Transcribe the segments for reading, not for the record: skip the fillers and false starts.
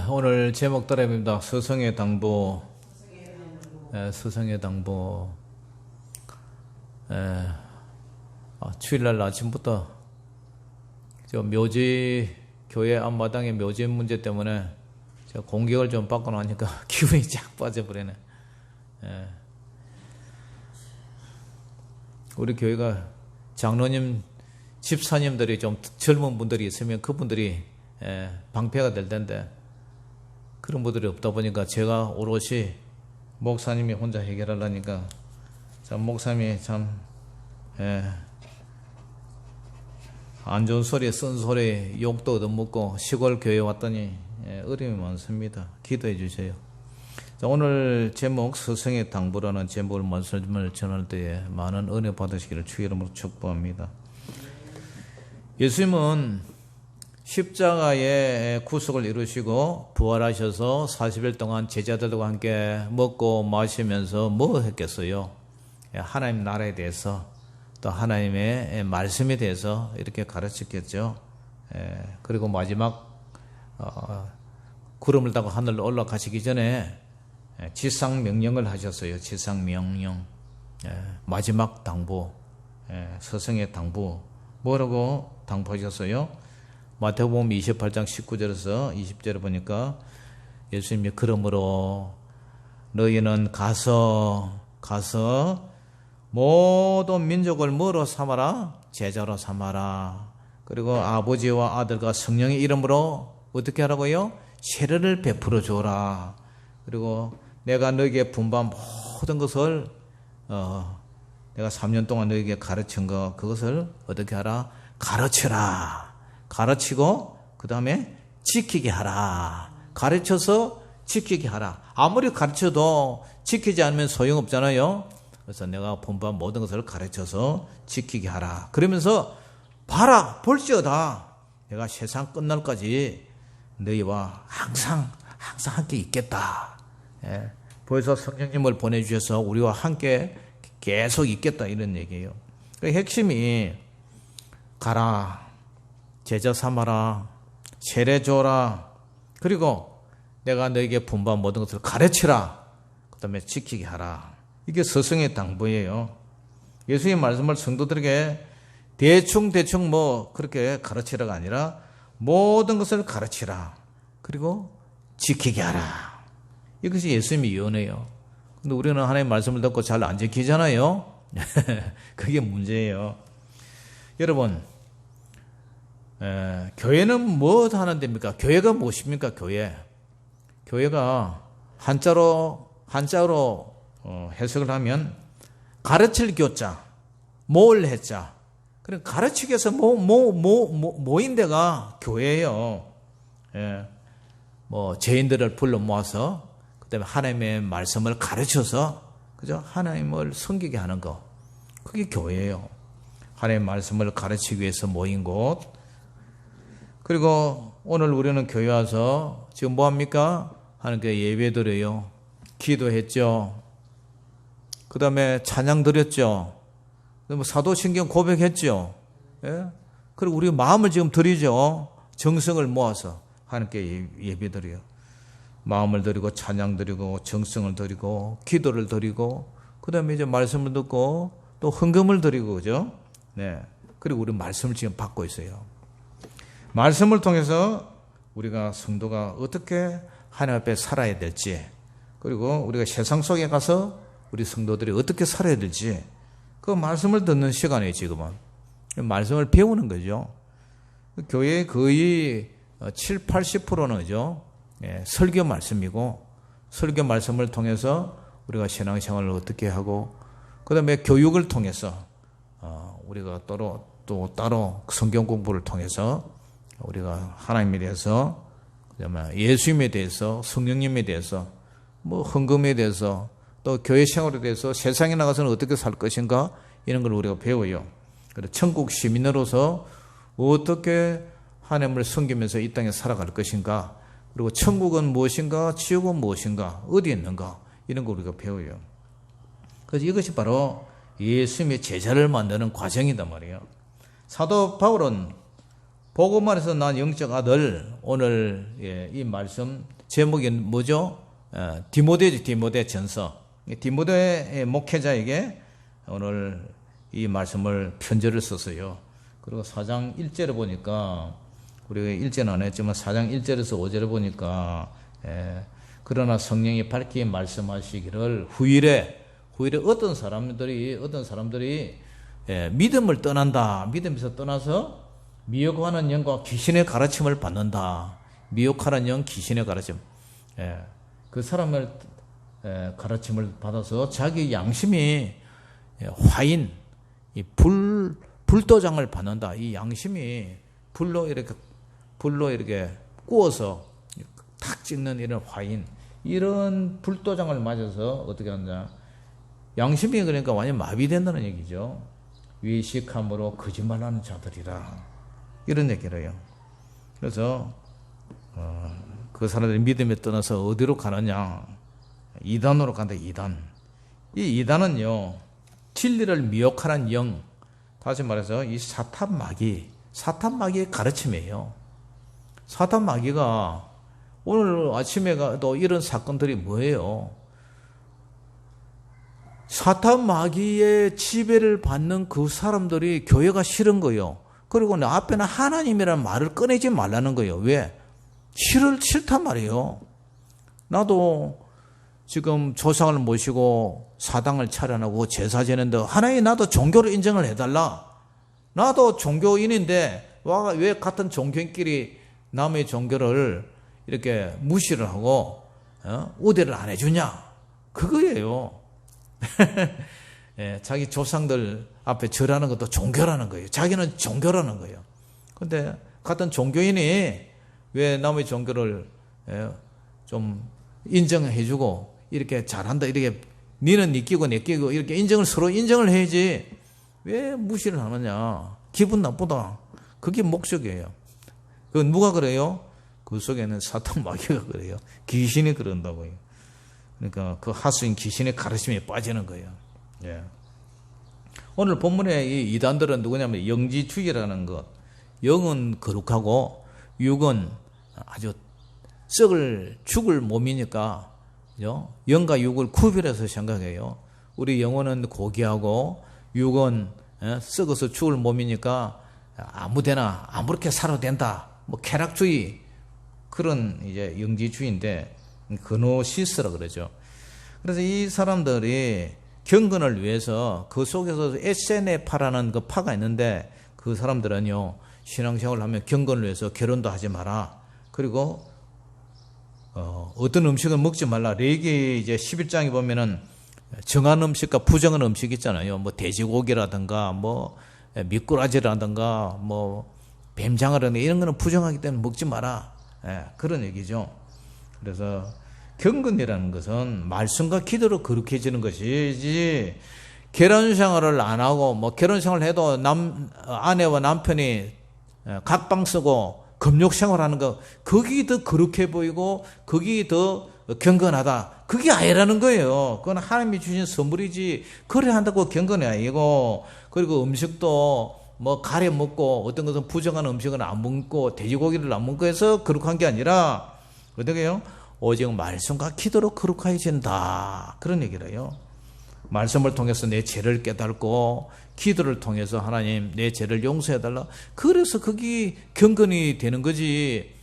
오늘 제목대로입니다. 스승의 당부. 스승의 당부. 주일날 아침부터 저 묘지 교회 앞마당의 묘지 문제 때문에 제가 공격을 좀 받고 나니까 기분이 쫙 빠져버리네. 우리 교회가 장로님, 집사님들이 좀 젊은 분들이 있으면 그분들이 방패가 될 텐데 그런 분들이 없다 보니까 제가 오롯이 목사님이 혼자 해결하려니까 참 목사님이 참 안 좋은 소리, 쓴 소리, 욕도 얻어먹고 시골 교회 왔더니 어려움이 많습니다. 기도해 주세요. 자, 오늘 제목 스승의 당부라는 제목을 말씀을 전할 때에 많은 은혜 받으시기를 주의 이름으로 축복합니다. 예수님은 십자가의 구속을 이루시고 부활하셔서 40일 동안 제자들과 함께 먹고 마시면서 뭐 했겠어요? 하나님 나라에 대해서 또 하나님의 말씀에 대해서 이렇게 가르쳤겠죠. 그리고 마지막 구름을 타고 하늘로 올라가시기 전에 지상 명령을 하셨어요. 지상 명령. 마지막 당부. 스승의 당부. 뭐라고 당부하셨어요? 마태복음 28장 19절에서 20절에 보니까 예수님이 그러므로 너희는 가서 모든 민족을 뭐로 삼아라? 제자로 삼아라. 그리고 아버지와 아들과 성령의 이름으로 어떻게 하라고요? 세례를 베풀어 주어라. 그리고 내가 너희에게 분부한 모든 것을 내가 3년 동안 너희에게 가르친 거 그것을 어떻게 하라? 가르쳐라. 가르치고 그 다음에 지키게 하라. 가르쳐서 지키게 하라. 아무리 가르쳐도 지키지 않으면 소용없잖아요. 그래서 내가 분부한 모든 것을 가르쳐서 지키게 하라. 그러면서 봐라, 볼지어다. 내가 세상 끝날까지 너희와 항상 함께 있겠다. 벌써 성령님을 보내주셔서 우리와 함께 계속 있겠다 이런 얘기예요. 그 핵심이 가라, 제자 삼아라, 세례 줘라, 그리고 내가 너에게 분부한 모든 것을 가르치라, 그 다음에 지키게 하라. 이게 스승의 당부예요. 예수의 말씀을 성도들에게 대충 뭐 그렇게 가르치라가 아니라 모든 것을 가르치라, 그리고 지키게 하라. 이것이 예수님의 유언이에요. 근데 우리는 하나님의 말씀을 듣고 잘 안 지키잖아요. 그게 문제예요. 여러분, 교회는 뭐 하는 데입니까? 교회가 무엇입니까? 교회가 한자로 해석을 하면 가르칠 교자, 모을 해자. 그러니까 가르치기 위해서 모인 데가 교회예요. 죄인들을 불러 모아서 그다음에 하나님의 말씀을 가르쳐서 그죠? 하나님을 섬기게 하는 거. 그게 교회예요. 하나님의 말씀을 가르치기 위해서 모인 곳. 그리고 오늘 우리는 교회 와서 지금 뭐 합니까? 하나님께 예배 드려요. 기도했죠. 그 다음에 찬양 드렸죠. 그다음에 사도신경 고백했죠. 그리고 우리 마음을 지금 드리죠. 정성을 모아서 하나님께 예배 드려요. 마음을 드리고 찬양 드리고 정성을 드리고 기도를 드리고 그 다음에 이제 말씀을 듣고 또 헌금을 드리고 그죠? 그리고 우리 말씀을 지금 받고 있어요. 말씀을 통해서 우리가 성도가 어떻게 하나님 앞에 살아야 될지, 그리고 우리가 세상 속에 가서 우리 성도들이 어떻게 살아야 될지 그 말씀을 듣는 시간이에요. 지금은 말씀을 배우는 거죠. 교회의 거의 7, 80%는 그죠? 설교 말씀이고, 설교 말씀을 통해서 우리가 신앙생활을 어떻게 하고, 그 다음에 교육을 통해서 우리가 또 따로 성경 공부를 통해서 우리가 하나님에 대해서, 그다음에 예수님에 대해서, 성령님에 대해서, 뭐 헌금에 대해서, 또 교회 생활에 대해서 세상에 나가서는 어떻게 살 것인가 이런 걸 우리가 배워요. 그래서 천국 시민으로서 어떻게 하나님을 섬기면서 이 땅에 살아갈 것인가, 그리고 천국은 무엇인가, 지옥은 무엇인가, 어디에 있는가 이런 걸 우리가 배워요. 그래서 이것이 바로 예수님의 제자를 만드는 과정이단 말이에요. 사도 바울은 복음만 해서 난 영적 아들. 오늘 이 말씀 제목이 뭐죠? 디모데죠. 디모데 전서. 디모데 목회자에게 오늘 이 말씀을 편지를 썼어요. 그리고 4장 1절에 보니까 우리가 1절은 안 했지만 4장 1절에서 5절에 보니까 그러나 성령이 밝히 말씀하시기를 후일에 어떤 사람들이 믿음을 떠난다. 믿음에서 떠나서 미혹하는 영과 귀신의 가르침을 받는다. 미혹하는 영, 귀신의 가르침. 그 사람을 가르침을 받아서 자기 양심이 화인, 이 불도장을 받는다. 이 양심이 불로 이렇게 구워서 탁 찍는 이런 화인, 이런 불도장을 맞아서 어떻게 하느냐. 양심이 그러니까 완전 마비된다는 얘기죠. 위식함으로 거짓말하는 자들이라. 이런 얘기를 해요. 그래서 그 사람들이 믿음에 떠나서 어디로 가느냐. 이단으로 간다. 이단. 이 이단은요, 진리를 미혹하는 영, 다시 말해서 이 사탄 마귀의 가르침이에요. 사탄 마귀가 오늘 아침에도 이런 사건들이 뭐예요? 사탄 마귀의 지배를 받는 그 사람들이 교회가 싫은 거예요. 그리고 내 앞에는 하나님이라는 말을 꺼내지 말라는 거예요. 왜? 싫단 말이에요. 나도 지금 조상을 모시고 사당을 차려나고 제사 지내는데 하나님 나도 종교를 인정을 해달라. 나도 종교인인데 왜 같은 종교인끼리 남의 종교를 이렇게 무시를 하고 우대를 안 해주냐. 그거예요. 자기 조상들 앞에 절하는 것도 종교라는 거예요. 자기는 종교라는 거예요. 근데 같은 종교인이 왜 남의 종교를 좀 인정해주고 이렇게 잘한다, 이렇게 니는 니 끼고 내 끼고 이렇게 서로 인정을 해야지 왜 무시를 하느냐. 기분 나쁘다. 그게 목적이에요. 그 누가 그래요? 그 속에는 사탄 마귀가 그래요. 귀신이 그런다고요. 그러니까 그 하수인 귀신의 가르침에 빠지는 거예요. 오늘 본문의 이 이단들은 누구냐면 영지주의라는 것. 영은 거룩하고 육은 아주 죽을 몸이니까 영과 육을 구별해서 생각해요. 우리 영혼은 고귀하고 육은 썩어서 죽을 몸이니까 아무데나 아무렇게 살아도 된다. 뭐 쾌락주의, 그런 이제 영지주의인데 그노시스라 그러죠. 그래서 이 사람들이 경건을 위해서 그 속에서 에세네파라는 그 파가 있는데 그 사람들은요, 신앙생활을 하면 경건을 위해서 결혼도 하지 마라. 그리고 어떤 음식을 먹지 말라. 레위기 이제 11장에 보면은 정한 음식과 부정한 음식 있잖아요. 뭐 돼지고기라든가 뭐 미꾸라지라든가 뭐 뱀장어라든가 이런 거는 부정하기 때문에 먹지 마라. 그런 얘기죠. 그래서 경건이라는 것은 말씀과 기도로 거룩해지는 것이지, 결혼생활을 안 하고 뭐 결혼생활을 해도 아내와 남편이 각방 쓰고 금욕생활하는 거, 그게 더 거룩해 보이고 그게 더 경건하다. 그게 아니라는 거예요. 그건 하나님이 주신 선물이지, 그래 한다고 경건이 아니고. 그리고 음식도 뭐 가려 먹고 어떤 것은 부정한 음식은 안 먹고 돼지고기를 안 먹고 해서 거룩한 게 아니라 어떻게 해요? 오직 말씀과 기도로 거룩해진다. 그런 얘기를 해요. 말씀을 통해서 내 죄를 깨닫고 기도를 통해서 하나님 내 죄를 용서해달라. 그래서 그게 경건이 되는 거지.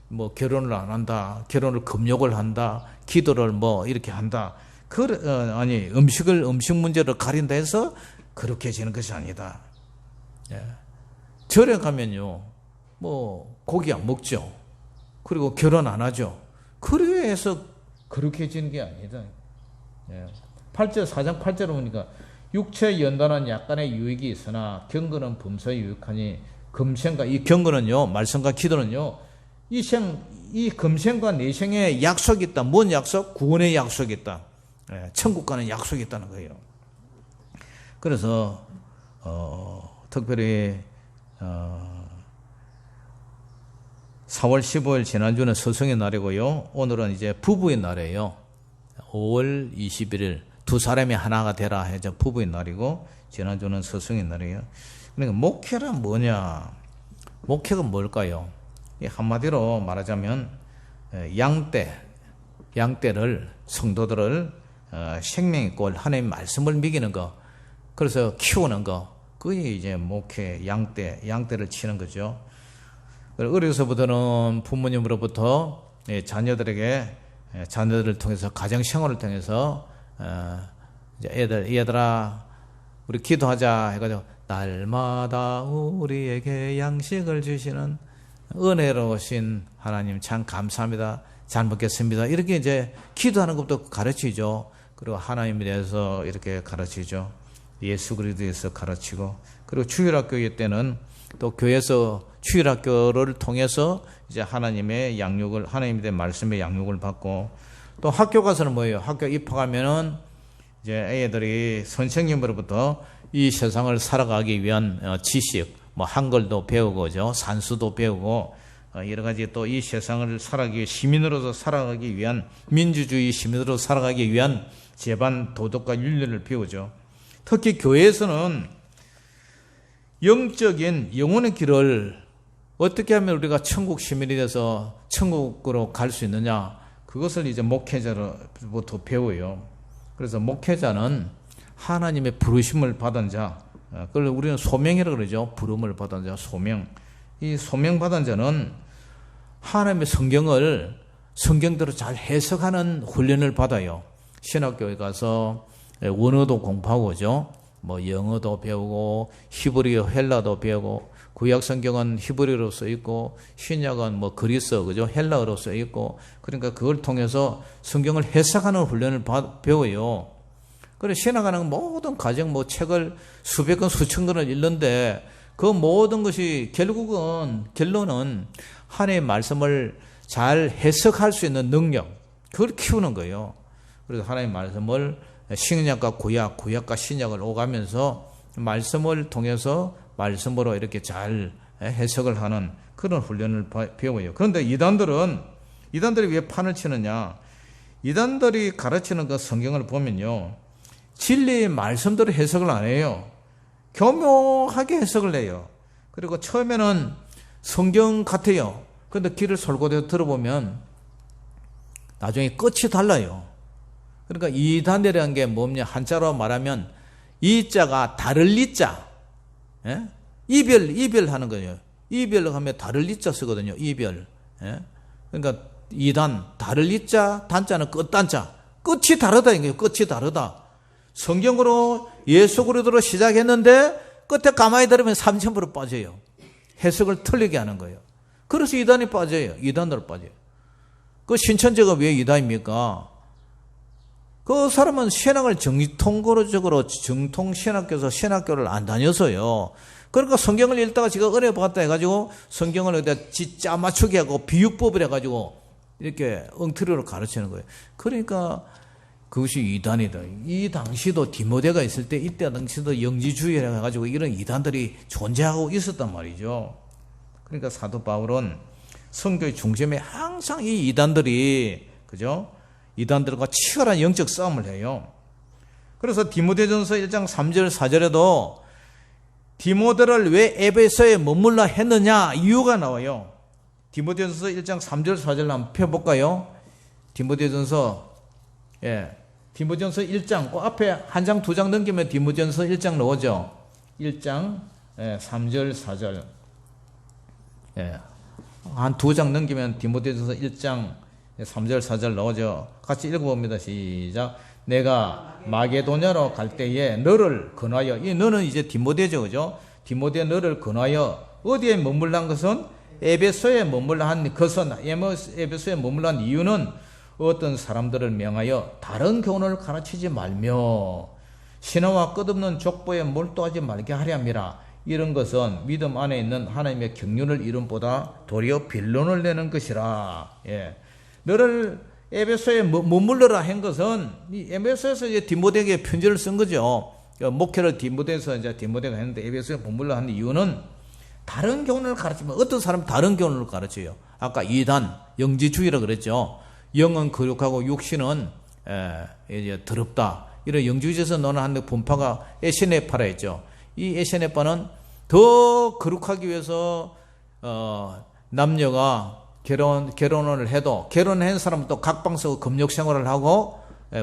뭐 결혼을 안 한다, 결혼을 금욕을 한다, 기도를 뭐 이렇게 한다. 아니 음식 문제를 가린다 해서 거룩해지는 것이 아니다. 절에 가면요, 뭐 고기 안 먹죠. 그리고 결혼 안 하죠. 그래서 거룩해지는 게 아니다. 8절, 4장 8절을 보니까 육체 연단은 약간의 유익이 있으나 경건은 범사에 유익하니, 금생과 이 경건은요, 말씀과 기도는요, 이 금생과 내생에 약속이 있다. 뭔 약속? 구원의 약속이 있다. 천국 가는 약속이 있다는 거예요. 그래서 특별히 4월 15일 지난주는 스승의 날이고요. 오늘은 이제 부부의 날이에요. 5월 21일 두 사람이 하나가 되라 해서 부부의 날이고, 지난주는 스승의 날이에요. 그러니까 목회란 뭐냐? 목회가 뭘까요? 한마디로 말하자면 양떼를 성도들을 생명 있고 하나님의 말씀을 먹이는 거, 그래서 키우는 거, 그게 이제 목회 양떼를 치는 거죠. 어려서부터는 부모님으로부터 자녀들을 통해서 가정 생활을 통해서 얘들아 우리 기도하자 해가지고 날마다 우리에게 양식을 주시는 은혜로우신 하나님 참 감사합니다. 잘 먹겠습니다. 이렇게 이제 기도하는 것부터 가르치죠. 그리고 하나님에 대해서 이렇게 가르치죠. 예수 그리스도에 대해서 가르치고, 그리고 주일학교 때는 또 교회에서 주일학교를 통해서 이제 하나님의 양육을, 하나님에 대한 말씀의 양육을 받고, 또 학교 가서는 뭐예요? 학교 입학하면은 이제 애들이 선생님으로부터 이 세상을 살아가기 위한 지식, 뭐 한글도 배우고죠, 산수도 배우고, 여러 가지 또 이 세상을 시민으로서 살아가기 위한, 민주주의 시민으로 살아가기 위한 제반 도덕과 윤리를 배우죠. 특히 교회에서는 영적인 영혼의 길을 어떻게 하면 우리가 천국 시민이 돼서 천국으로 갈 수 있느냐, 그것을 이제 목회자로부터 배워요. 그래서 목회자는 하나님의 부르심을 받은 자, 그걸 우리는 소명이라고 그러죠. 부름을 받은 자, 소명. 이 소명 받은 자는 하나님의 성경대로 잘 해석하는 훈련을 받아요. 신학교에 가서 원어도 공부하고 그죠. 뭐 영어도 배우고 히브리어, 헬라도 배우고, 구약 성경은 히브리어로 써 있고 신약은 뭐 그리스어, 그죠, 헬라어로 써 있고, 그러니까 그걸 통해서 성경을 해석하는 훈련을 배워요. 그래 신학하는 모든 과정, 뭐 책을 수백 권 수천 권을 읽는데 그 모든 것이 결론은 하나님의 말씀을 잘 해석할 수 있는 능력, 그걸 키우는 거예요. 그래서 하나님의 말씀을 신약과 구약과 신약을 오가면서 말씀을 통해서 말씀으로 이렇게 잘 해석을 하는 그런 훈련을 배워요. 그런데 이단들이 왜 판을 치느냐? 이단들이 가르치는 그 성경을 보면요, 진리의 말씀대로 해석을 안 해요. 교묘하게 해석을 해요. 그리고 처음에는 성경 같아요. 그런데 귀를 솔고대서 들어보면 나중에 끝이 달라요. 그러니까 이단이라는 게 뭐냐? 한자로 말하면 이자가 다를 이자, 예? 이별하는 거예요. 이별하면 다를 이자 쓰거든요. 이별. 예? 그러니까 이단, 다를 이자, 단자는 끝단자. 끝이 다르다 이거예요. 끝이 다르다. 성경으로 예수 그리스도로 시작했는데 끝에 가만히 들으면 3천부로 빠져요. 해석을 틀리게 하는 거예요. 그래서 이단이 빠져요. 이단으로 빠져요. 그 신천지가 왜 이단입니까? 그 사람은 신학을 정통적으로 정통신학교에서 신학교를 안 다녀서요. 그러니까 성경을 읽다가 지가 은혜 받았다 해가지고 성경을 어디다 짜 맞추게 하고 비유법을 해가지고 이렇게 엉터리로 가르치는 거예요. 그러니까 그것이 이단이다. 이 당시도 디모데가 있을 때, 이때 당시도 영지주의라 해가지고 이런 이단들이 존재하고 있었단 말이죠. 그러니까 사도 바울은 성교의 중심에 항상 이 이단들이, 그죠? 이단들과 치열한 영적 싸움을 해요. 그래서 디모데전서 1장 3절 4절에도 디모데를 왜 에베소에 머물라 했느냐 이유가 나와요. 디모데전서 1장 3절 4절 한번 펴볼까요? 디모데전서 1장, 그 앞에 한 장, 두 장 넘기면 디모데전서 1장 나오죠. 1장 3절 4절. 한 두 장 넘기면 디모데전서 1장 3절 4절 나오죠. 같이 읽어봅니다. 시작. 내가 마게도냐로 갈 때에 너를 권하여, 이 너는 이제 디모데죠, 그죠? 디모데 너를 권하여 어디에 머물란 것은 에베소에 머물라 한 것은, 에베소에 머물라 한 이유는 어떤 사람들을 명하여 다른 교훈을 가르치지 말며 신화와 끝없는 족보에 몰두하지 말게 하려 함이라. 이런 것은 믿음 안에 있는 하나님의 경륜을 이름보다 도리어 빌론을 내는 것이라. 너를 에베소에 머물러라 한 것은, 이 에베소에서 이제 디모데에게 편지를 쓴 거죠. 목회를 디모데에서 이제 디모데가 했는데 에베소에 머물러 하는 이유는 다른 교훈을 가르치면, 어떤 사람은 다른 교훈을 가르쳐요. 아까 이단, 영지주의라 그랬죠. 영은 거룩하고 육신은 이제 더럽다. 이런 영주의에서 논하는 분파가 에시네파라 했죠. 이 에시네파는 더 거룩하기 위해서 남녀가 결혼을 해도 결혼한 사람은 또 각방서 금욕 생활을 하고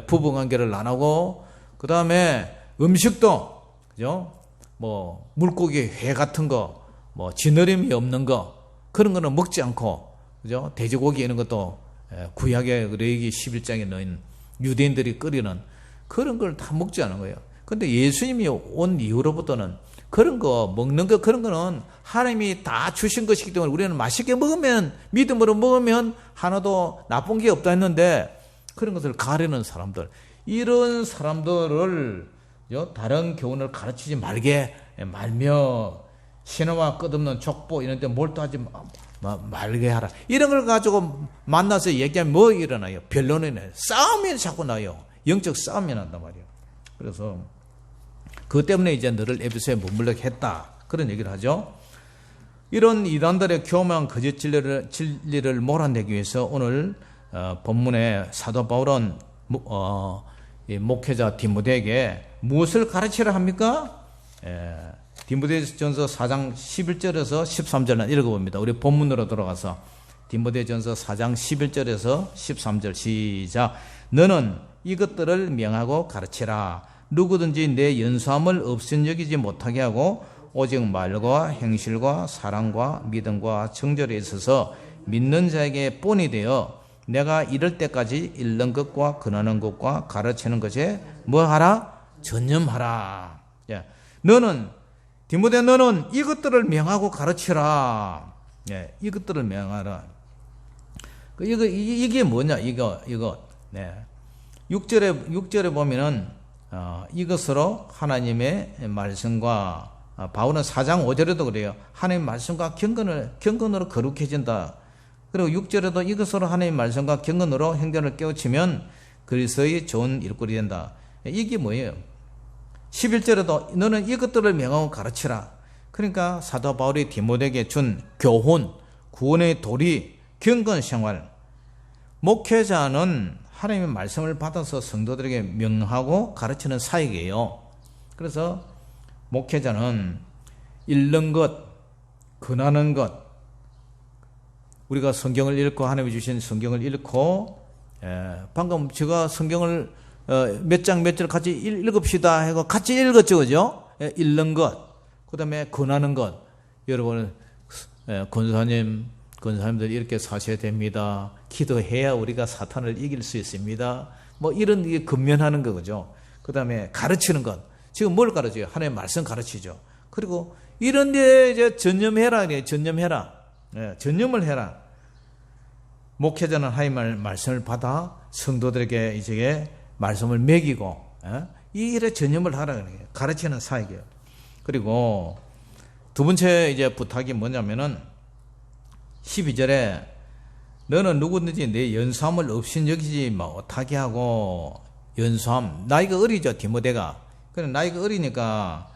부부 관계를 안 하고 그 다음에 음식도 그죠? 뭐 물고기 회 같은 거, 뭐 진어림이 없는 거 그런 거는 먹지 않고 그죠? 돼지고기 이런 것도 구약의 레위기 11장에 넣은 유대인들이 끓이는 그런 걸 다 먹지 않은 거예요. 근데 예수님이 온 이후로부터는 그런 거 먹는 거 그런 거는 하나님이 다 주신 것이기 때문에 우리는 맛있게 먹으면 믿음으로 먹으면 하나도 나쁜 게 없다 했는데 그런 것을 가르는 사람들 이런 사람들을 다른 교훈을 가르치지 말며 신화와 끝없는 족보 이런 데 몰두하지 말게 하라. 이런 걸 가지고 만나서 얘기하면 뭐 일어나요? 변론이네. 싸움이 자꾸 나요. 영적 싸움이 난단 말이에요. 그래서 그것 때문에 이제 너를 에베소에 머물게 했다. 그런 얘기를 하죠. 이런 이단들의 교묘한 거짓 진리를 몰아내기 위해서 오늘 본문에 사도 바울은 목회자 디모데에게 무엇을 가르치라 합니까? 디모데전서 4장 11절에서 13절을 읽어봅니다. 우리 본문으로 돌아가서 디모데전서 4장 11절에서 13절 시작. 너는 이것들을 명하고 가르치라. 누구든지 내 연수함을 업신여기지 못하게 하고 오직 말과 행실과 사랑과 믿음과 정절에 있어서 믿는 자에게 본이 되어 내가 이럴 때까지 읽는 것과 권하는 것과 가르치는 것에 뭐하라? 전념하라. 너는 디모데 너는 이것들을 명하고 가르치라. 이것들을 명하라. 이게 뭐냐? 이거. 6절에 보면은 이것으로 하나님의 말씀과 바울은 4장 5절에도 그래요. 하나님의 말씀과 경건으로 거룩해진다. 그리고 6절에도 이것으로 하나님의 말씀과 경건으로 행전을 깨우치면 그리스도의 좋은 일꾼이 된다. 이게 뭐예요? 11절에도 너는 이것들을 명하고 가르치라. 그러니까 사도 바울이 디모데에게 준 교훈, 구원의 도리, 경건생활. 목회자는 하나님의 말씀을 받아서 성도들에게 명하고 가르치는 사역이에요. 그래서 목회자는 읽는 것, 권하는 것, 우리가 성경을 읽고 하나님이 주신 성경을 읽고 방금 제가 성경을 몇 장 몇 절 같이 읽읍시다 하고 같이 읽었죠, 그죠? 읽는 것, 그 다음에 권하는 것. 여러분 권사님들이 이렇게 사셔야 됩니다. 기도해야 우리가 사탄을 이길 수 있습니다. 뭐 이런 게 근면하는 거죠. 그 다음에 가르치는 것. 지금 뭘 가르쳐요? 하나님의 말씀 가르치죠. 그리고 이런 데 이제 전념해라. 전념을 해라. 목회자는 하나님의 말씀을 받아 성도들에게 이제 말씀을 먹이고 이 일에 전념을 하라. 가르치는 사역이에요. 그리고 두 번째 이제 부탁이 뭐냐면은 12절에 너는 누구든지 내 연수함을 업신여기지 못하게 하고 연수함 나이가 어리죠 디모데가. 그래 나이가 어리니까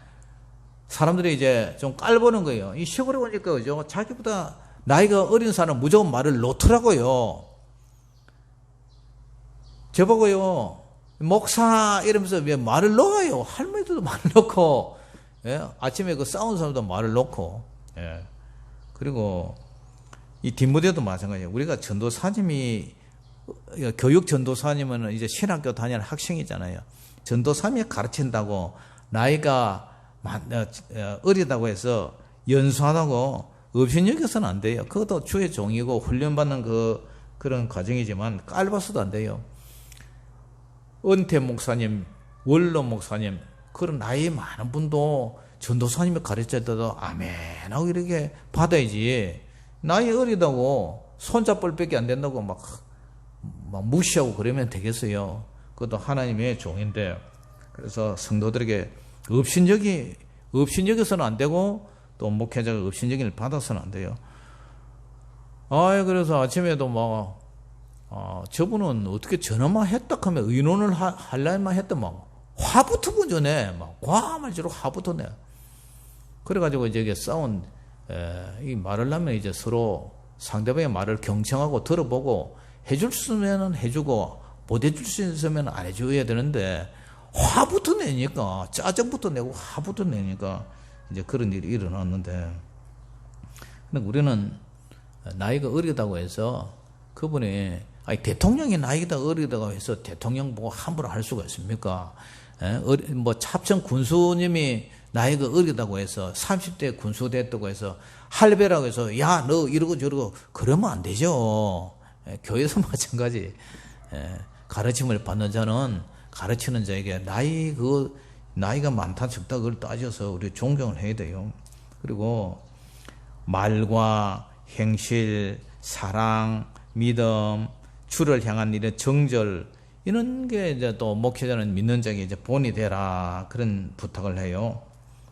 사람들이 이제 좀 깔보는 거예요. 이 시골에 오니까 그죠 자기보다 나이가 어린 사람 무조건 말을 놓더라고요. 저보고요 목사 이러면서 왜 말을 놓아요. 할머니들도 말을 놓고 아침에 그 싸운 사람도 말을 놓고 그리고 이 디모데도 마찬가지예요. 우리가 전도사님이 교육 전도사님은 이제 신학교 다니는 학생이잖아요. 전도사님이 가르친다고 나이가 어리다고 해서 연수하다고 업신여겨서는 안 돼요. 그것도 주의 종이고 훈련받는 그런 과정이지만 깔봐서도 안 돼요. 은퇴 목사님, 원로 목사님 그런 나이 많은 분도 전도사님이 가르칠 때도 아멘 하고 이렇게 받아야지. 나이 어리다고 손잡볼밖에 안 된다고 막 무시하고 그러면 되겠어요. 그것도 하나님의 종인데. 그래서 성도들에게 업신여겨서는 안 되고 또 목회자가 업신여김을 받아서는 안 돼요. 그래서 아침에도 저분은 어떻게 전화만 했다 하면 의논을 할라만 했다 화부터 전에 과말지로 화부터 내. 그래가지고 이제 싸운 이 말을 하면 이제 서로 상대방의 말을 경청하고 들어보고 해줄 수 있으면 해주고 못 해줄 수 있으면 안 해줘야 되는데 화부터 내니까 짜증부터 내고 화부터 내니까 이제 그런 일이 일어났는데 근데 우리는 나이가 어리다고 해서 그분이 대통령이 나이가 어리다고 해서 대통령 보고 함부로 할 수가 있습니까? 뭐 차평 군수님이 나이가 어리다고 해서 30대 군수 됐다고 해서 할배라고 해서 야 너 이러고 저러고 그러면 안 되죠. 교회에서 마찬가지. 가르침을 받는 자는 가르치는 자에게 나이가 많다 적다 그걸 따져서 우리 존경을 해야 돼요. 그리고 말과 행실, 사랑, 믿음, 주를 향한 이런 정절 이런 게 이제 또 목회자는 믿는 자에게 이제 본이 되라 그런 부탁을 해요.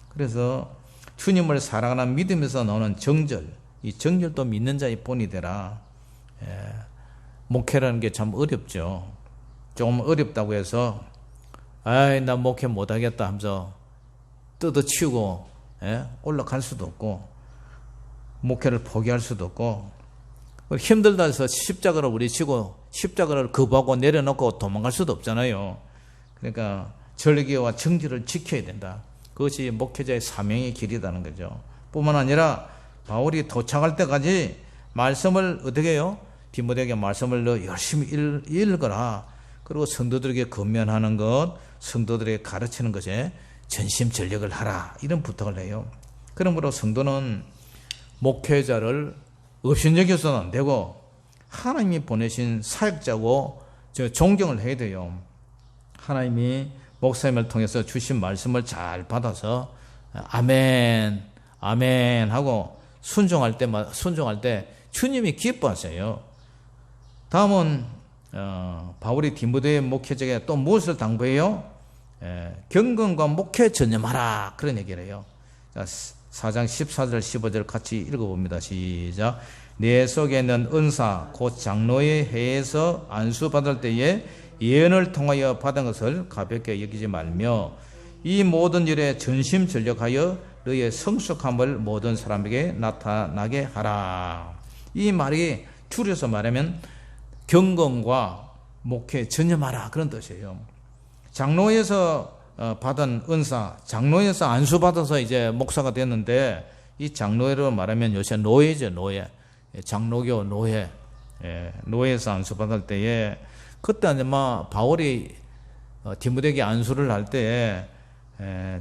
그래서 주님을 사랑하는 믿음에서 나오는 정절, 이 정절도 믿는 자의 본이 되라. 목회라는 게 참 어렵죠. 조금 어렵다고 해서 나 목회 못하겠다 하면서 뜯어치우고 올라갈 수도 없고 목회를 포기할 수도 없고 힘들다 해서 십자가를 우리 치고 십자가를 거부하고 내려놓고 도망갈 수도 없잖아요. 그러니까 절개와 정절을 지켜야 된다. 그것이 목회자의 사명의 길이라는 거죠. 뿐만 아니라 바울이 도착할 때까지 말씀을 어떻게 해요? 디모데에게 말씀을 너 열심히 읽어라. 그리고 성도들에게 권면하는 것, 성도들에게 가르치는 것에 전심전력을 하라. 이런 부탁을 해요. 그러므로 성도는 목회자를 업신여겨서는 안 되고 하나님이 보내신 사역자고 존경을 해야 돼요. 하나님이 목사님을 통해서 주신 말씀을 잘 받아서 아멘, 아멘 하고 순종할 때 주님이 기뻐하세요. 다음은 바울이 디모데의 목회자에게 또 무엇을 당부해요? 경건과 목회 전념하라 그런 얘기를 해요. 자, 4장 14절 15절 같이 읽어봅니다. 시작. 내 속에 있는 은사 곧 장로의 회에서 안수받을 때에 예언을 통하여 받은 것을 가볍게 여기지 말며 이 모든 일에 전심전력하여 너의 성숙함을 모든 사람에게 나타나게 하라. 이 말이 줄여서 말하면 경건과 목회 전념하라 그런 뜻이에요. 장로에서 받은 은사, 장로에서 안수받아서 이제 목사가 됐는데 이 장로회로 말하면 요새 노예죠, 노예. 장로교 노예. 노예에서 안수받을 때에 그때 이제 바울이 디모데에게 안수를 할 때에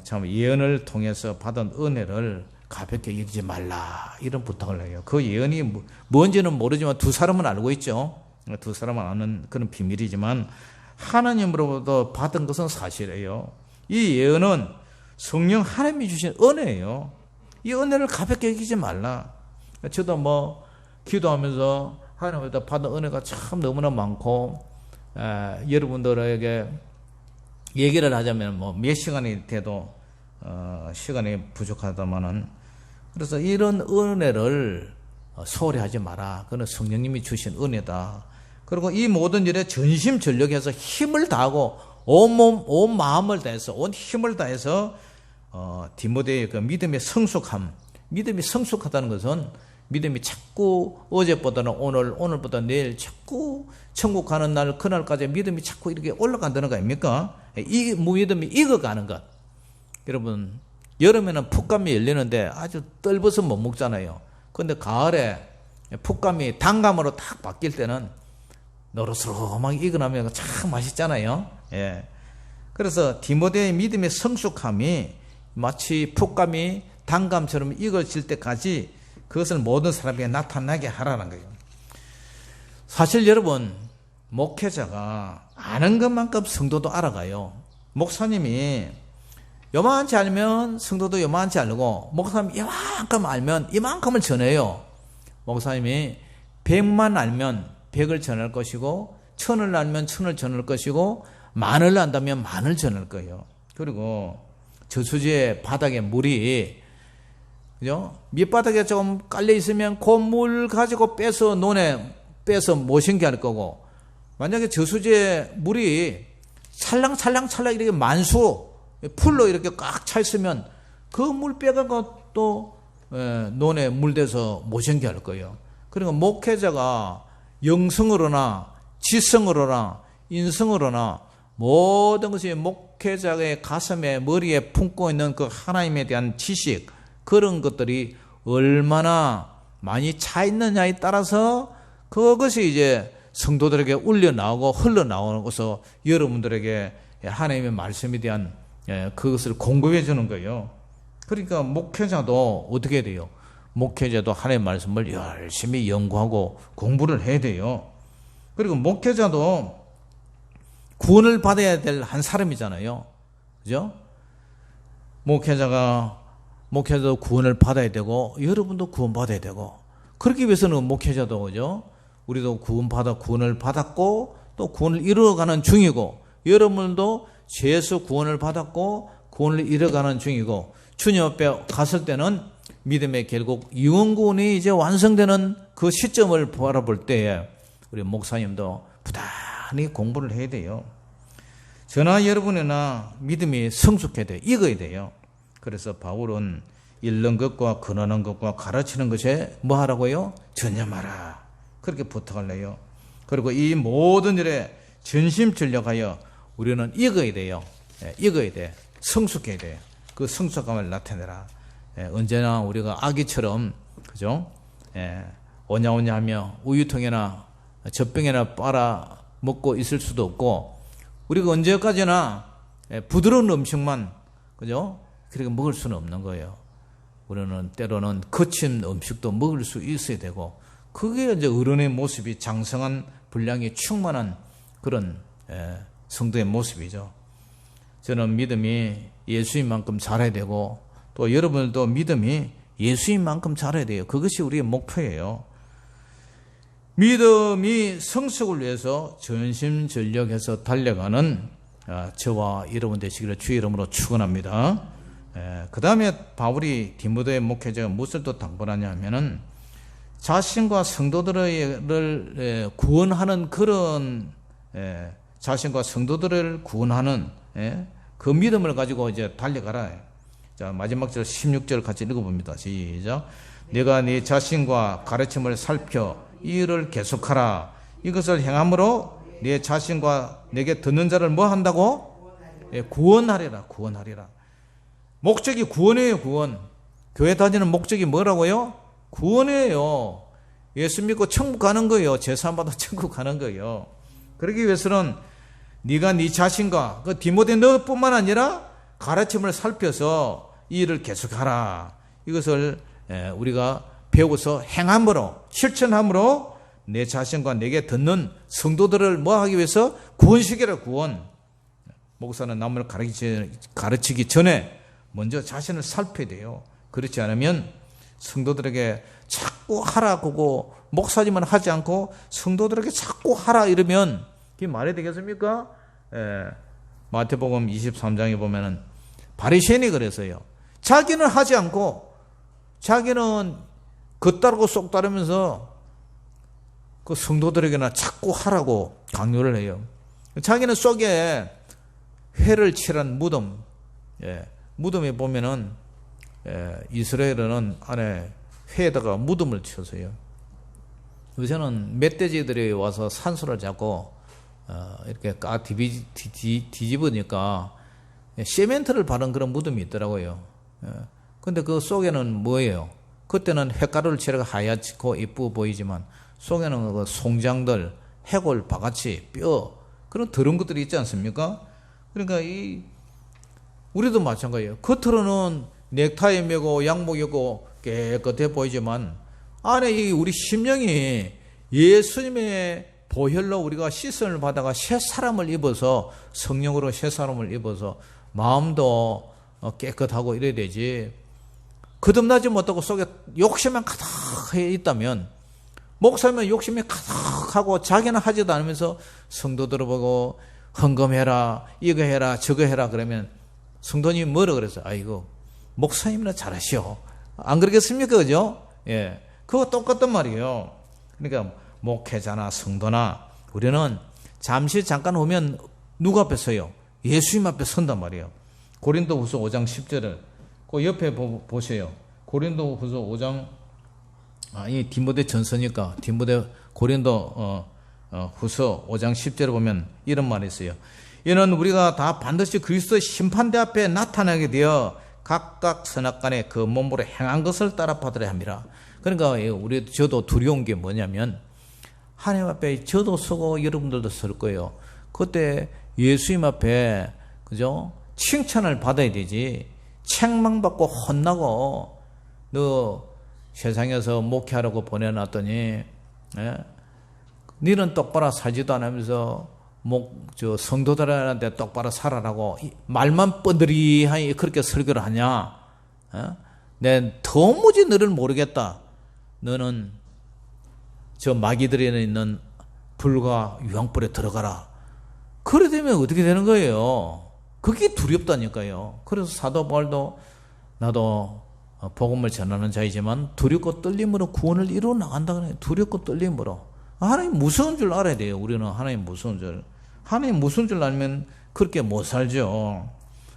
참 예언을 통해서 받은 은혜를 가볍게 여기지 말라 이런 부탁을 해요. 그 예언이 뭔지는 모르지만 두 사람은 알고 있죠. 두 사람은 아는 그런 비밀이지만 하나님으로부터 받은 것은 사실이에요. 이 예언은 성령 하나님이 주신 은혜예요. 이 은혜를 가볍게 여기지 말라. 저도 기도하면서 하나님으로부터 받은 은혜가 참 너무나 많고 여러분들에게 얘기를 하자면 몇 시간이 돼도 시간이 부족하다마는 그래서 이런 은혜를 소홀히 하지 마라. 그건 성령님이 주신 은혜다. 그리고 이 모든 일에 전심전력해서 힘을 다하고 온 마음을 다해서 온 힘을 다해서 디모데의 그 믿음의 성숙함, 믿음이 성숙하다는 것은 믿음이 자꾸 어제보다는 오늘보다 내일 자꾸 천국 가는 날 그날까지 믿음이 자꾸 이렇게 올라간다는 거 아닙니까? 이 믿음이 익어가는 것. 여러분 여름에는 풋감이 열리는데 아주 떫어서 못 먹잖아요. 그런데 가을에 풋감이 단감으로 딱 바뀔 때는 노릇스름하게 익어나면 참 맛있잖아요. 예. 그래서 디모데의 믿음의 성숙함이 마치 풋감이 단감처럼 익어질 때까지 그것을 모든 사람에게 나타나게 하라는 거예요. 사실 여러분 목회자가 아는 것만큼 성도도 알아가요. 목사님이 요만치 알면 성도도 요만치 알고 목사님이 이만큼 알면 이만큼을 전해요. 목사님이 100만 알면 100을 전할 것이고 1000을 알면 1000을 전할 것이고 10,000을 안다면 10,000을 전할 거예요. 그리고 저수지의 바닥에 물이 그죠? 밑바닥에 조금 깔려 있으면 그 물 가지고 빼서 논에 빼서 모신게 할 거고 만약에 저수지에 물이 찰랑찰랑 이렇게 만수 풀로 이렇게 꽉 차 있으면 그 물 빼가고 또 논에 물대서 모신게 할 거예요. 그러니까 목회자가 영성으로나 지성으로나 인성으로나 모든 것이 목회자의 가슴에 머리에 품고 있는 그 하나님에 대한 지식 그런 것들이 얼마나 많이 차 있느냐에 따라서 그것이 이제 성도들에게 울려 나오고 흘러 나오는 것서 여러분들에게 하나님의 말씀에 대한 그것을 공급해 주는 거예요. 그러니까 목회자도 어떻게 돼요? 목회자도 하나님의 말씀을 열심히 연구하고 공부를 해야 돼요. 그리고 목회자도 구원을 받아야 될 한 사람이잖아요. 그죠? 목회자도 구원을 받아야 되고, 여러분도 구원 받아야 되고, 그렇기 위해서는 목회자도, 그죠? 우리도 구원을 받았고, 또 구원을 이루어가는 중이고, 여러분도 죄에서 구원을 받았고, 구원을 이루어가는 중이고, 주님 앞에 갔을 때는 믿음의 결국 영원구원이 이제 완성되는 그 시점을 바라볼 때에 우리 목사님도 부단히 공부를 해야 돼요. 저나 여러분이나 믿음이 성숙해야 돼요. 익어야 돼요. 그래서 바울은 읽는 것과 권하는 것과 가르치는 것에 뭐 하라고요? 전념하라. 그렇게 부탁을 해요. 그리고 이 모든 일에 전심전력하여 우리는 익어야 돼요. 익어야 돼. 성숙해야 돼. 그 성숙감을 나타내라. 언제나 우리가 아기처럼, 그죠? 오냐오냐 하며 우유통이나 젖병이나 빨아 먹고 있을 수도 없고, 우리가 언제까지나 부드러운 음식만, 그죠? 그렇게 먹을 수는 없는 거예요. 우리는 때로는 거친 음식도 먹을 수 있어야 되고, 그게 이제 어른의 모습이 장성한 분량이 충만한 그런 성도의 모습이죠. 저는 믿음이 예수님만큼 잘해야 되고, 또 여러분들도 믿음이 예수님만큼 잘해야 돼요. 그것이 우리의 목표예요. 믿음이 성숙을 위해서 전심전력해서 달려가는 저와 여러분 되시기를 주의 이름으로 축원합니다. 그 다음에 바울이 디모데의 목회자가 무엇을 또 당부하냐 하면은 자신과 성도들을 구원하는 그런 자신과 성도들을 구원하는 그 믿음을 가지고 이제 달려가라. 자, 마지막 절 16절 같이 읽어봅니다. 시작. 내가 네 자신과 가르침을 살펴 이 일을 계속하라. 이것을 행함으로 네 자신과 내게 듣는 자를 뭐 한다고? 구원하리라. 구원하리라. 목적이 구원이에요. 구원. 교회 다니는 목적이 뭐라고요? 구원이에요. 예수 믿고 천국 가는 거예요. 제사함 받아 천국 가는 거예요. 그러기 위해서는 네가 네 자신과 그 디모데 너뿐만 아니라 가르침을 살펴서 이 일을 계속하라. 이것을 우리가 배워서 행함으로, 실천함으로 내 자신과 내게 듣는 성도들을 뭐 하기 위해서? 구원시키라. 구원. 목사는 남을 가르치기 전에 먼저 자신을 살펴야 돼요. 그렇지 않으면 성도들에게 자꾸 하라고 목사님은 하지 않고 성도들에게 자꾸 하라 이러면 그게 말이 되겠습니까? 마태복음 23장에 보면은 바리새인이 그랬어요. 자기는 하지 않고 자기는 겉따르고 쏙 따르면서 그 성도들에게나 자꾸 하라고 강요를 해요. 자기는 속에 회를 칠한 무덤, 무덤에 보면은 이스라엘은 안에 회에다가 무덤을 쳐서요. 요새는 멧돼지들이 와서 산소를 잡고 이렇게 뒤집으니까 시멘트를 바른 그런 무덤이 있더라고요. 근데 그 속에는 뭐예요? 그때는 횟가루를 칠해가 하얗고 이쁘고 보이지만 속에는 그 송장들, 해골, 바가지, 뼈 그런 더러운 것들이 있지 않습니까? 그러니까 우리도 마찬가지예요. 겉으로는 넥타이 메고 양복 입고 깨끗해 보이지만 안에 우리 심령이 예수님의 보혈로 우리가 씻음을 받아가 새 사람을 입어서 성령으로 새 사람을 입어서 마음도 깨끗하고 이래야 되지. 거듭나지 못하고 속에 욕심만 가득해 있다면 목사면 욕심이 가득하고 자기는 하지도 않으면서 성도들을 보고 헌금해라 이거 해라 저거 해라 그러면 성도님이 뭐라 그랬어요? 아이고 목사님이나 잘하시오. 안 그러겠습니까? 그죠? 예, 그거 똑같단 말이에요. 그러니까 목회자나 성도나 우리는 잠깐 오면 누구 앞에 서요? 예수님 앞에 선단 말이에요. 고린도후서 5장 10절을 그 옆에 보세요. 고린도후서 5장 이 디모데 전서니까 고린도 후서 5장 10절에 보면 이런 말이 있어요. 이는 우리가 다 반드시 그리스도의 심판대 앞에 나타나게 되어 각각 선악간에 그 몸으로 행한 것을 따라 받으려 함이라. 그러니까 저도 두려운 게 뭐냐면 하나님 앞에 저도 서고 여러분들도 설 거예요. 그때 예수님 앞에 그죠? 칭찬을 받아야 되지. 책망받고 혼나고 너 세상에서 목회하라고 보내놨더니 예? 너는 똑바로 살지도 않으면서 성도들한테 똑바로 살아라고 말만 뻔드리하니 그렇게 설교를 하냐? 예? 내 도무지 너를 모르겠다. 너는 저 마귀들에 있는 불과 유황불에 들어가라. 그래 되면 어떻게 되는 거예요? 그게 두렵다니까요. 그래서 사도 바울도 나도 복음을 전하는 자이지만 두렵고 떨림으로 구원을 이루어 나간다 그래요. 두렵고 떨림으로. 하나님 무서운 줄 알아야 돼요. 우리는 하나님 무서운 줄. 하나님 무서운 줄 알면 그렇게 못 살죠.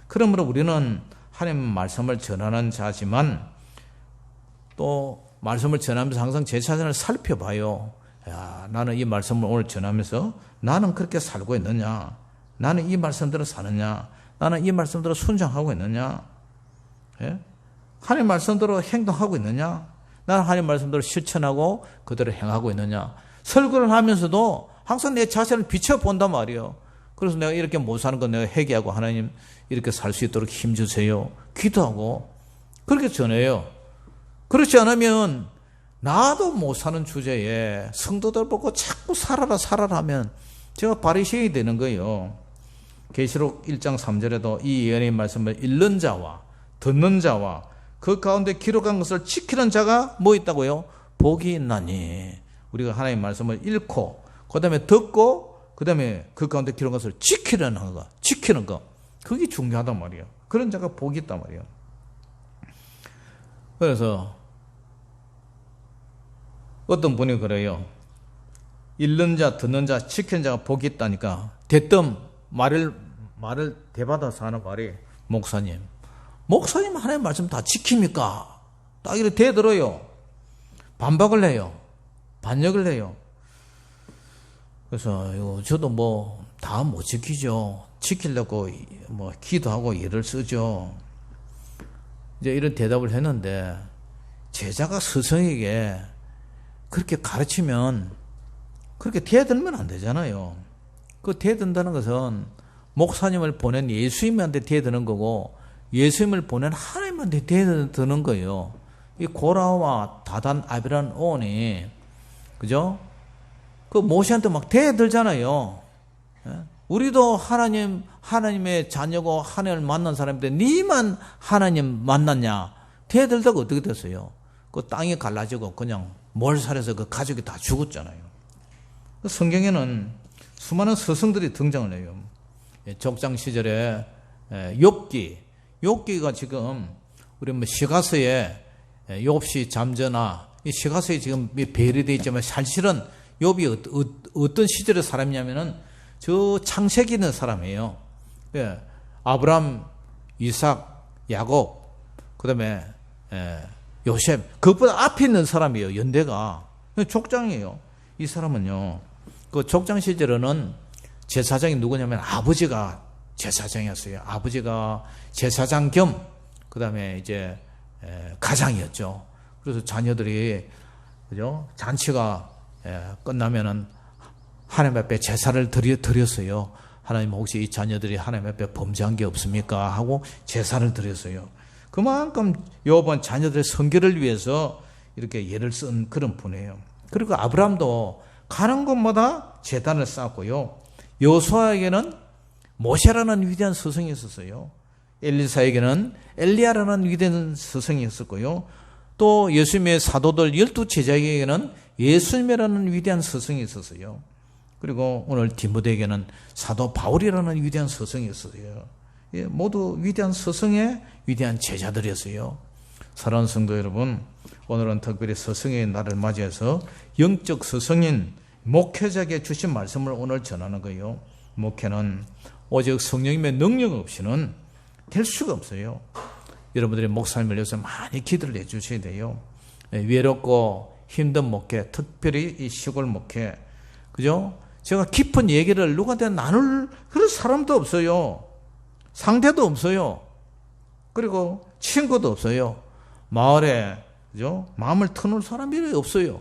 그러므로 우리는 하나님 말씀을 전하는 자지만 또 말씀을 전하면서 항상 제 자신을 살펴봐요. 야, 나는 이 말씀을 오늘 전하면서 나는 그렇게 살고 있느냐? 나는 이 말씀대로 사느냐? 나는 이 말씀대로 순종하고 있느냐? 예? 하나님 말씀대로 행동하고 있느냐? 나는 하나님 말씀대로 실천하고 그대로 행하고 있느냐? 설교를 하면서도 항상 내 자신을 비춰본단 말이에요. 그래서 내가 이렇게 못 사는 건 내가 회개하고 하나님 이렇게 살 수 있도록 힘주세요. 기도하고 그렇게 전해요. 그렇지 않으면 나도 못 사는 주제에 성도들 보고 자꾸 살아라 하면 제가 바리새인이 되는 거예요. 계시록 1장 3절에도 이 예언의 말씀을 읽는 자와 듣는 자와 그 가운데 기록한 것을 지키는 자가 뭐 있다고요? 복이 있나니. 우리가 하나님의 말씀을 읽고 그 다음에 듣고 그 다음에 그 가운데 기록한 것을 지키는 거. 그게 중요하단 말이에요. 그런 자가 복이 있단 말이에요. 그래서 어떤 분이 그래요. 읽는 자, 듣는 자, 지키는 자가 복이 있다니까 대뜸 말을 대받아서 하는 말이 목사님 하나님 말씀 다 지킵니까? 딱 이렇게 대들어요. 반박을 해요. 반역을 해요. 그래서 저도 다 못 지키죠. 지키려고 기도하고 일을 쓰죠. 이제 이런 대답을 했는데 제자가 스승에게 그렇게 가르치면 그렇게 대들면 안 되잖아요. 그 대든다는 것은 목사님을 보낸 예수님한테 대드는 거고 예수님을 보낸 하나님한테 대드는 거예요. 이 고라와 다단, 아비란, 온이 그죠? 그 모세한테 막 대들잖아요. 우리도 하나님의 자녀고 하나님을 만난 사람인데 니만 하나님 만났냐? 대들다가 어떻게 됐어요? 그 땅이 갈라지고 그냥 몰살해서 그 가족이 다 죽었잖아요. 성경에는 수많은 스승들이 등장을 해요. 족장 시절에 욥기가 지금 우리 시가서에 욥시 잠저나 이 시가서에 지금 배열이 있지만 사실은 욥이 어떤 시절의 사람이냐면은 저 창세기 있는 사람이에요. 아브람, 이삭, 야곱, 그다음에 요셉, 그것보다 앞에 있는 사람이에요. 연대가 족장이에요. 이 사람은요. 그 족장 시절에는 제사장이 누구냐면 아버지가 제사장이었어요. 아버지가 제사장 겸 그다음에 이제 가장이었죠. 그래서 자녀들이 그죠? 잔치가 끝나면은 하나님 앞에 제사를 드렸어요. 하나님 혹시 이 자녀들이 하나님 앞에 범죄한 게 없습니까? 하고 제사를 드렸어요. 그만큼 욥은 자녀들의 성결을 위해서 이렇게 예를 쓴 그런 분이에요. 그리고 아브람도 가는 곳마다 제단을 쌓았고요. 여호수아에게는 모세라는 위대한 스승이 있었어요. 엘리사에게는 엘리야라는 위대한 스승이 있었고요. 또 예수님의 사도들 12제자에게는 예수님이라는 위대한 스승이 있었어요. 그리고 오늘 디모데에게는 사도 바울이라는 위대한 스승이 있었어요. 모두 위대한 스승의 위대한 제자들이었어요. 사랑하는 성도 여러분, 오늘은 특별히 스승의 날을 맞이해서 영적 스승인 목회자에게 주신 말씀을 오늘 전하는 거예요. 목회는 오직 성령님의 능력 없이는 될 수가 없어요. 여러분들이 목사님을 위해서 많이 기도를 해주셔야 돼요. 외롭고 힘든 목회, 특별히 이 시골 목회, 그죠? 제가 깊은 얘기를 누구한테 나눌 그런 사람도 없어요. 상대도 없어요. 그리고 친구도 없어요. 마을에 그죠? 마음을 터놓을 사람이 없어요.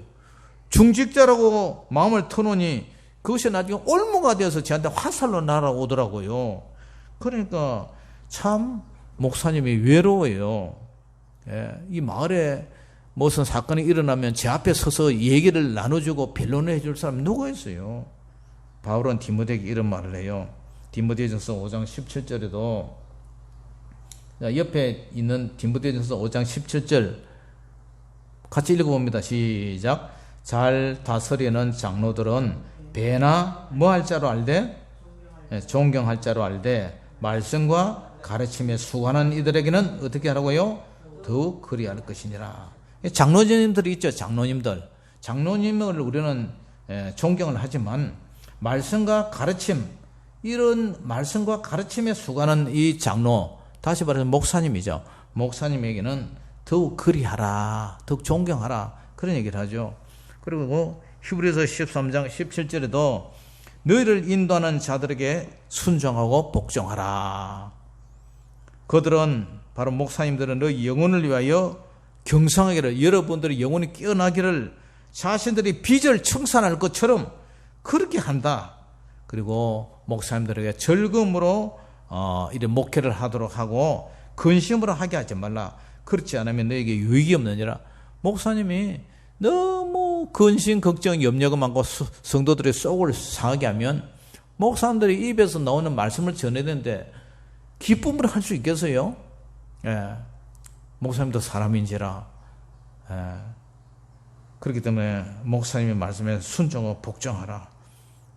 중직자라고 마음을 터놓으니 그것이 나중에 올무가 되어서 저한테 화살로 날아오더라고요. 그러니까 참 목사님이 외로워요. 이 마을에 무슨 사건이 일어나면 제 앞에 서서 얘기를 나눠주고 변론해 줄 사람이 누가 있어요? 바울은 디모데에게 이런 말을 해요. 디모데전서 5장 17절에도 옆에 있는 디모데전서 5장 17절 같이 읽어봅니다. 시작. 잘 다스리는 장로들은 배나 뭐 할 자로 알되? 존경할 자로 알되 말씀과 가르침에 수고하는 이들에게는 어떻게 하라고요? 더욱 그리할 것이니라. 장로님들이 있죠. 장로님을 우리는 존경을 하지만 말씀과 가르침, 이런 말씀과 가르침에 수고하는 이 장로, 다시 말해서 목사님이죠. 목사님에게는 더욱 그리하라, 더욱 존경하라, 그런 얘기를 하죠. 그리고 히브리서 13장 17절에도 너희를 인도하는 자들에게 순종하고 복종하라. 그들은 바로 목사님들은 너희 영혼을 위하여 경성하기를, 여러분들의 영혼이 깨어나기를 자신들이 빚을 청산할 것처럼 그렇게 한다. 그리고 목사님들에게 즐거움으로 이런 목회를 하도록 하고 근심으로 하게 하지 말라. 그렇지 않으면 너에게 유익이 없느니라. 목사님이 너무 근심, 걱정, 염려가 많고 성도들의 속을 상하게 하면 목사님들이 입에서 나오는 말씀을 전해야 되는데 기쁨으로 할 수 있겠어요? 목사님도 사람인지라. 그렇기 때문에 목사님의 말씀에 순종하고 복종하라.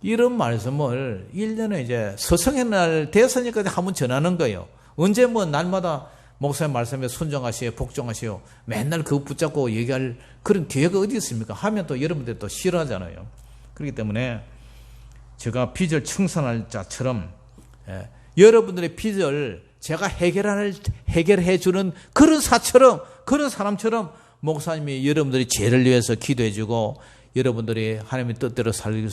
이런 말씀을 1년에 이제 서성의 날 대선일까지 한번 전하는 거예요. 언제 뭐 날마다 목사님 말씀에 순종하시오, 복종하시오, 맨날 그거 붙잡고 얘기할 그런 기회가 어디 있습니까? 하면 또 여러분들이 또 싫어하잖아요. 그렇기 때문에 제가 빚을 청산할 자처럼 여러분들의 빚을 제가 해결해 주는 그런 사람처럼 목사님이 여러분들이 죄를 위해서 기도해 주고 여러분들이 하나님의 뜻대로 살기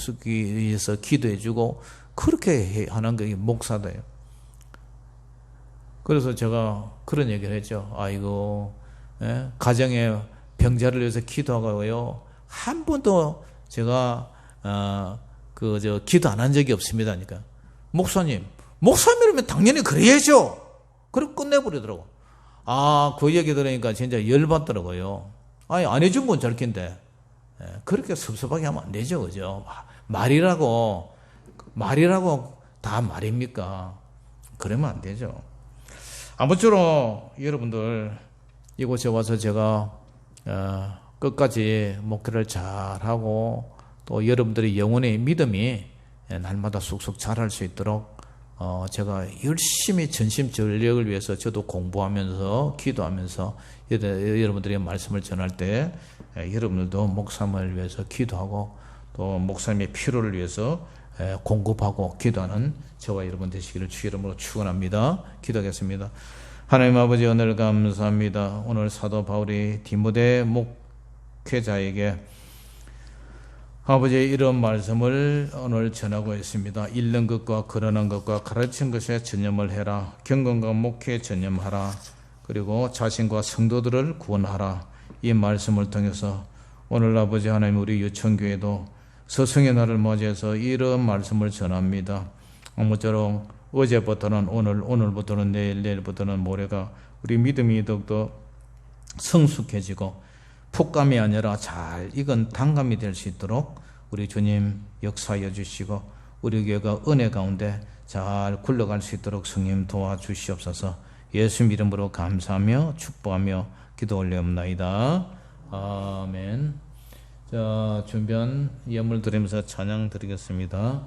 위해서 기도해 주고 그렇게 하는 게 목사다예요. 그래서 제가 그런 얘기를 했죠. 아이고, 가정에 병자를 위해서 기도하고요. 한 번도 제가 기도 안 한 적이 없습니다. 그러니까 목사님이라면 당연히 그래야죠. 그리고 끝내버리더라고. 그 얘기 들으니까 진짜 열받더라고요. 아니, 안 해준 건 저렇게인데. 그렇게 섭섭하게 하면 안 되죠. 그죠? 말이라고 다 말입니까? 그러면 안 되죠. 아무쪼록 여러분들 이곳에 와서 제가 끝까지 목회를 잘하고 또 여러분들의 영혼의 믿음이 날마다 쑥쑥 자랄 수 있도록 제가 열심히 전심전력을 위해서 저도 공부하면서 기도하면서 여러분들의 말씀을 전할 때 여러분들도 목사님을 위해서 기도하고 또 목사님의 필요를 위해서 공급하고 기도하는 저와 여러분 되시기를 주 이름으로 축원합니다. 기도하겠습니다. 하나님 아버지, 오늘 감사합니다. 오늘 사도 바울이 디모데 목회자에게 아버지의 이런 말씀을 오늘 전하고 있습니다. 읽는 것과 걸어는 것과 가르치는 것에 전념을 해라. 경건과 목회에 전념하라. 그리고 자신과 성도들을 구원하라. 이 말씀을 통해서 오늘 아버지 하나님 우리 유천교회도 서성의 날을 맞이해서 이런 말씀을 전합니다. 아무쪼록 어제부터는 오늘, 오늘부터는 내일, 내일부터는 모레가 우리 믿음이 더욱더 성숙해지고 푹감이 아니라 잘 익은 단감이 될 수 있도록 우리 주님 역사하여 주시고 우리 교회가 은혜 가운데 잘 굴러갈 수 있도록 성령 도와주시옵소서. 예수 이름으로 감사하며 축복하며 기도 올려옵나이다. 아멘. 자, 준비한 예물 드리면서 찬양 드리겠습니다.